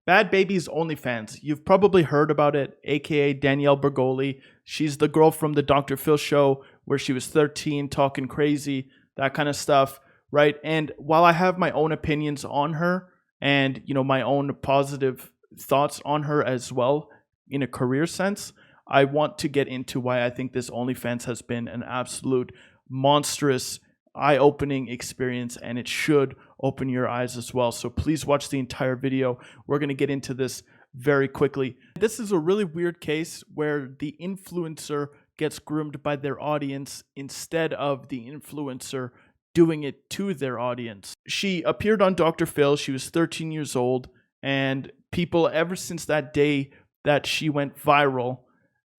Bhad Bhabie's Onlyfans. You've probably heard about it, aka Danielle Bregoli. She's the girl from the Dr. Phil show where she was 13 talking crazy, that kind of stuff, right? And while I have my own opinions on her and, my own positive thoughts on her as well in a career sense, I want to get into why I think this OnlyFans has been an absolute monstrous eye-opening experience, and it should open your eyes as well. So please watch the entire video. We're going to get into this very quickly. This is a really weird case where the influencer gets groomed by their audience instead of the influencer doing it to their audience. She appeared on Dr. Phil. She was 13 years old, and people ever since that day that she went viral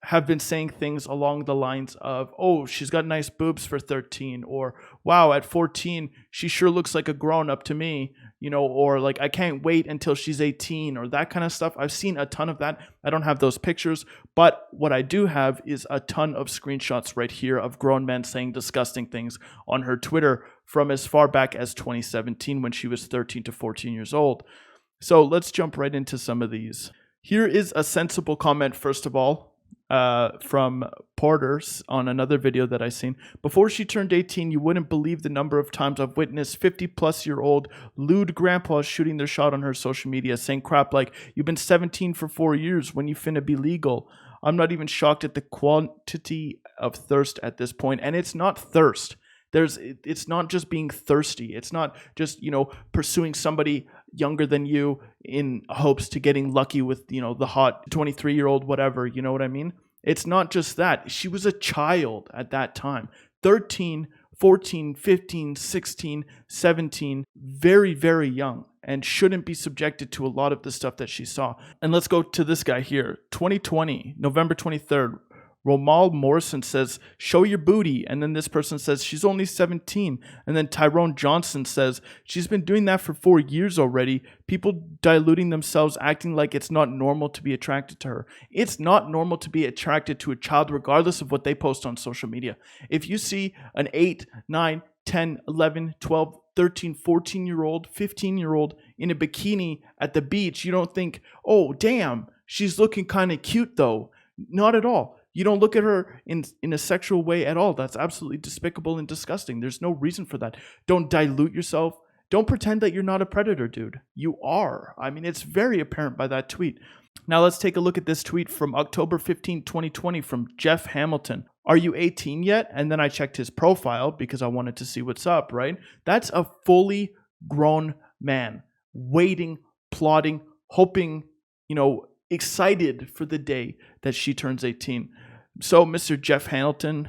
have been saying things along the lines of, oh, she's got nice boobs for 13, or wow, at 14, she sure looks like a grown up to me, or like, I can't wait until she's 18, or that kind of stuff. I've seen a ton of that. I don't have those pictures, but what I do have is a ton of screenshots right here of grown men saying disgusting things on her Twitter from as far back as 2017 when she was 13 to 14 years old. So let's jump right into some of these. Here is a sensible comment, first of all, from Porter's on another video that I seen. Before she turned 18, you wouldn't believe the number of times I've witnessed 50-plus-year-old lewd grandpas shooting their shot on her social media, saying crap like, you've been 17 for 4 years when you finna be legal. I'm not even shocked at the quantity of thirst at this point. And it's not thirst. It's not just being thirsty. It's not just, pursuing somebody younger than you in hopes to getting lucky with, the hot 23-year-old, whatever, you know what I mean? It's not just that. She was a child at that time. 13, 14, 15, 16, 17, very, very young, and shouldn't be subjected to a lot of the stuff that she saw. And let's go to this guy here. 2020, November 23rd. Romal Morrison says, show your booty. And then this person says, she's only 17. And then Tyrone Johnson says, she's been doing that for 4 years already. People diluting themselves, acting like it's not normal to be attracted to her. It's not normal to be attracted to a child, regardless of what they post on social media. If you see an 8, 9, 10, 11, 12, 13, 14-year-old, 15-year-old in a bikini at the beach, you don't think, oh, damn, she's looking kind of cute, though. Not at all. You don't look at her in a sexual way at all. That's absolutely despicable and disgusting. There's no reason for that. Don't dilute yourself. Don't pretend that you're not a predator, dude. You are. I mean, it's very apparent by that tweet. Now let's take a look at this tweet from October 15, 2020 from Jeff Hamilton. Are you 18 yet? And then I checked his profile because I wanted to see what's up, right? That's a fully grown man waiting, plotting, hoping, excited for the day that she turns 18. So, Mr. Jeff Hamilton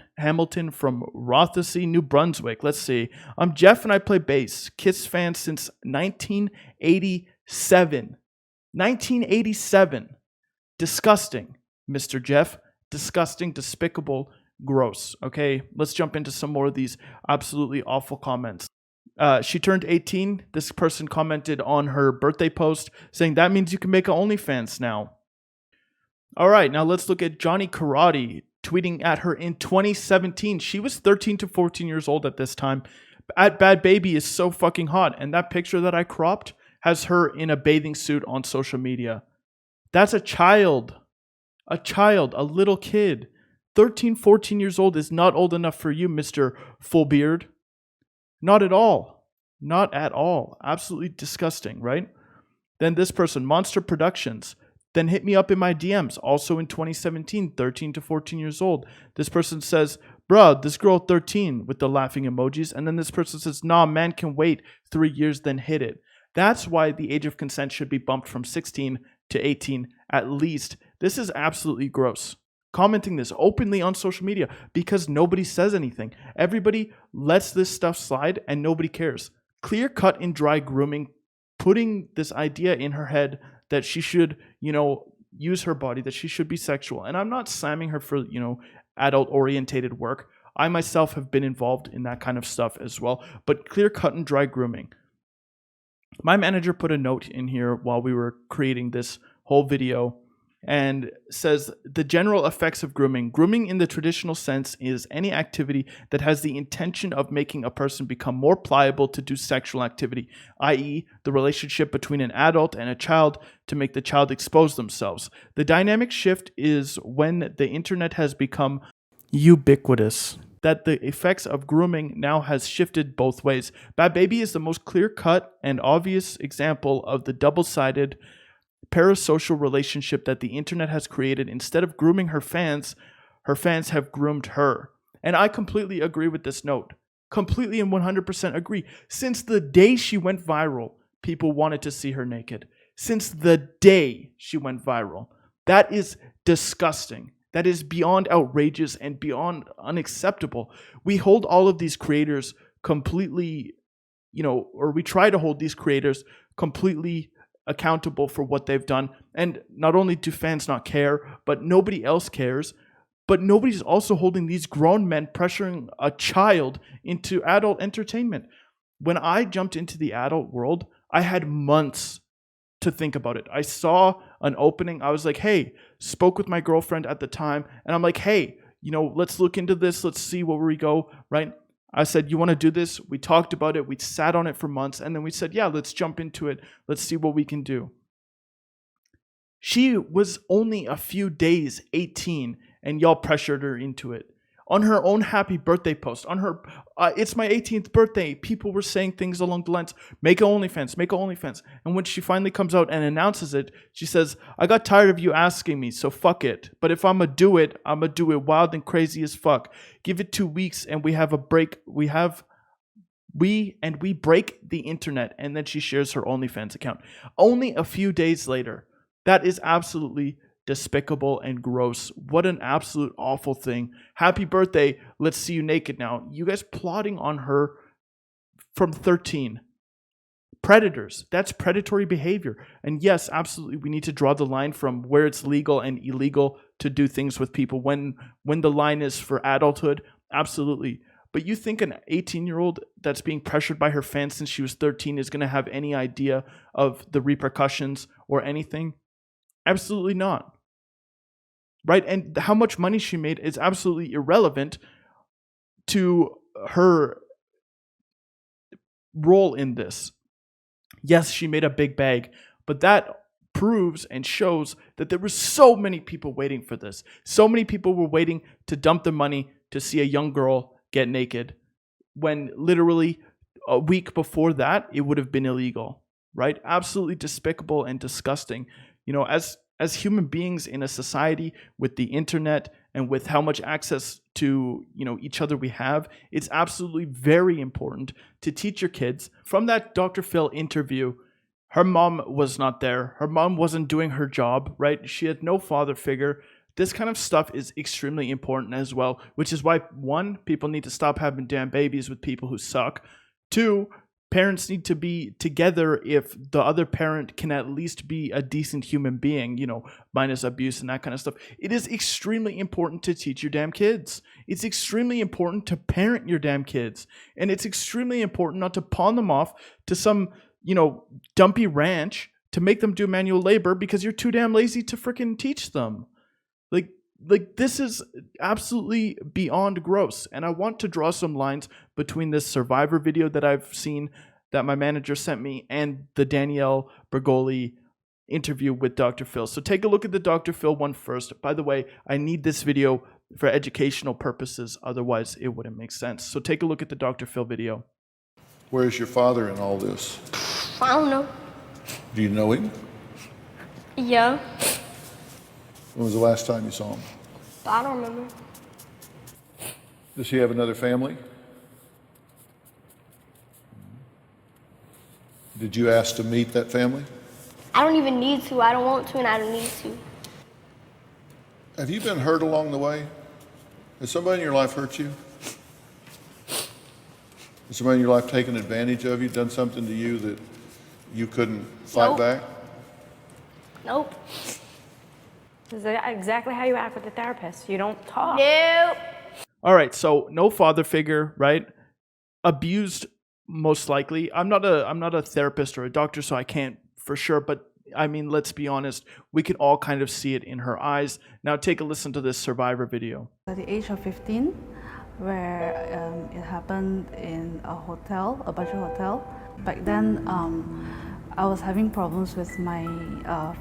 from Rothesay, New Brunswick. Let's see. I'm Jeff and I play bass. Kiss fan since 1987. 1987. Disgusting, Mr. Jeff. Disgusting, despicable, gross. Okay, let's jump into some more of these absolutely awful comments. She turned 18. This person commented on her birthday post saying that means you can make an OnlyFans now. All right, now let's look at Johnny Karate tweeting at her in 2017. She was 13 to 14 years old at this time. At Bhad Bhabie is so fucking hot. And that picture that I cropped has her in a bathing suit on social media. That's a child, a little kid. 13, 14 years old is not old enough for you, Mr. Full Beard. Not at all. Not at all. Absolutely disgusting, right? Then this person, Monster Productions. Then hit me up in my DMs, also in 2017, 13 to 14 years old. This person says, bruh, this girl 13 with the laughing emojis. And then this person says, nah, man can wait 3 years, then hit it. That's why the age of consent should be bumped from 16 to 18 at least. This is absolutely gross. Commenting this openly on social media because nobody says anything. Everybody lets this stuff slide and nobody cares. Clear cut and dry grooming, putting this idea in her head that she should, use her body, that she should be sexual. And I'm not slamming her for, adult-orientated work. I myself have been involved in that kind of stuff as well. But clear cut and dry grooming. My manager put a note in here while we were creating this whole video. and says the general effects of grooming. Grooming in the traditional sense is any activity that has the intention of making a person become more pliable to do sexual activity, i.e., the relationship between an adult and a child to make the child expose themselves. The dynamic shift is when the internet has become ubiquitous, that the effects of grooming now has shifted both ways. Bhad Bhabie is the most clear-cut and obvious example of the double-sided parasocial relationship that the internet has created. Instead of grooming her fans have groomed her. And I completely agree with this note. Completely and 100% agree. Since the day she went viral, people wanted to see her naked. Since the day she went viral. That is disgusting. That is beyond outrageous and beyond unacceptable. We hold all of these creators completely, or we try to hold these creators completely accountable for what they've done. And not only do fans not care, but nobody else cares. But nobody's also holding these grown men pressuring a child into adult entertainment. When I jumped into the adult world, I had months to think about it. I saw an opening. I was like, hey, spoke with my girlfriend at the time. And I'm like, hey, let's look into this. Let's see where we go, right? I said, you want to do this? We talked about it. We sat on it for months. And then we said, yeah, let's jump into it. Let's see what we can do. She was only a few days 18, and y'all pressured her into it. On her own happy birthday post, on her, it's my 18th birthday, people were saying things along the lines, make an OnlyFans, make an OnlyFans. And when she finally comes out and announces it, she says, I got tired of you asking me, so fuck it. But if I'm going to do it wild and crazy as fuck. Give it 2 weeks and we have a break. We break the internet. And then she shares her OnlyFans account. Only a few days later. That is absolutely despicable and gross. What an absolute awful thing. Happy birthday. Let's see you naked now. You guys plotting on her from 13. Predators. That's predatory behavior. And yes, absolutely, we need to draw the line from where it's legal and illegal to do things with people. When the line is for adulthood, absolutely. But you think an 18-year-old that's being pressured by her fans since she was 13 is going to have any idea of the repercussions or anything? Absolutely not. Right? And how much money she made is absolutely irrelevant to her role in this. Yes, she made a big bag, but that proves and shows that there were so many people waiting for this. So many people were waiting to dump their money to see a young girl get naked, when literally a week before that, it would have been illegal. Right? Absolutely despicable and disgusting. As human beings in a society with the internet and with how much access to, each other we have, it's absolutely very important to teach your kids. From that Dr. Phil interview, her mom was not there. Her mom wasn't doing her job, right? She had no father figure. This kind of stuff is extremely important as well, which is why, 1, people need to stop having damn babies with people who suck. 2, parents need to be together if the other parent can at least be a decent human being, minus abuse and that kind of stuff. It is extremely important to teach your damn kids. It's extremely important to parent your damn kids. And it's extremely important not to pawn them off to some, dumpy ranch to make them do manual labor because you're too damn lazy to freaking teach them. Like this is absolutely beyond gross. And I want to draw some lines between this Survivor video that I've seen that my manager sent me and the Danielle Bregoli interview with Dr. Phil. So take a look at the Dr. Phil one first. By the way, I need this video for educational purposes. Otherwise, it wouldn't make sense. So take a look at the Dr. Phil video. Where's your father in all this? I don't know. Do you know him? Yeah. When was the last time you saw him? I don't remember. Does he have another family? Did you ask to meet that family? I don't even need to. I don't want to, and I don't need to. Have you been hurt along the way? Has somebody in your life hurt you? Has somebody in your life taken advantage of you, done something to you that you couldn't fight Nope. back? Nope. This is exactly how you act with a therapist. You don't talk. Nope. All right, so no father figure, right? Abused, most likely. I'm not a therapist or a doctor, so I can't for sure. But I mean, let's be honest, we can all kind of see it in her eyes. Now take a listen to this Survivor video. At the age of 15, where it happened in a hotel, a budget hotel. Back then, I was having problems with my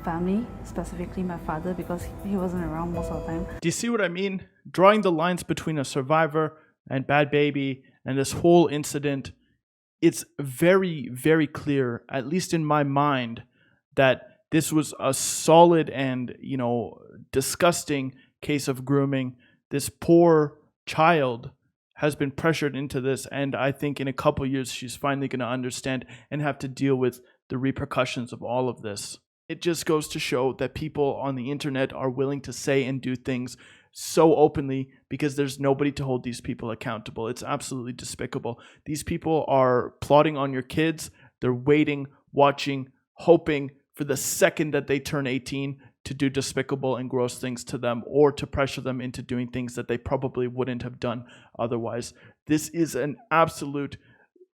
family, specifically my father, because he wasn't around most of the time. Do you see what I mean? Drawing the lines between a Survivor and Bhad Bhabie and this whole incident, it's very, very clear, at least in my mind, that this was a solid and, disgusting case of grooming. This poor child has been pressured into this, and I think in a couple years she's finally going to understand and have to deal with the repercussions of all of this. It just goes to show that people on the internet are willing to say and do things so openly because there's nobody to hold these people accountable. It's absolutely despicable. These people are plotting on your kids. They're waiting, watching, hoping for the second that they turn 18 to do despicable and gross things to them, or to pressure them into doing things that they probably wouldn't have done otherwise. This is an absolute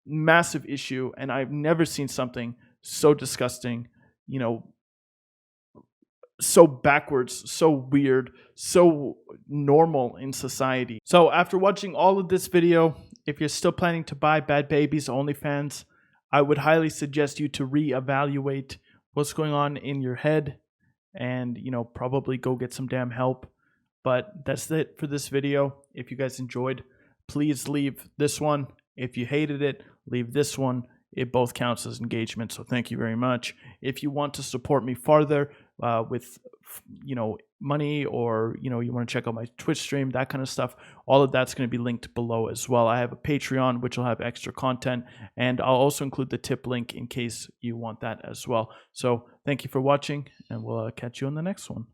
massive issue, and I've never seen something so disgusting, so backwards, so weird, so normal in society. So after watching all of this video, if you're still planning to buy Bhad Bhabie's Onlyfans, I would highly suggest you to reevaluate what's going on in your head and, probably go get some damn help. But that's it for this video. If you guys enjoyed, please leave this one. If you hated it, leave this one. It both counts as engagement, so thank you very much. If you want to support me farther with, money, or, you want to check out my Twitch stream, that kind of stuff, all of that's going to be linked below as well. I have a Patreon, which will have extra content, and I'll also include the tip link in case you want that as well. So thank you for watching, and we'll catch you on the next one.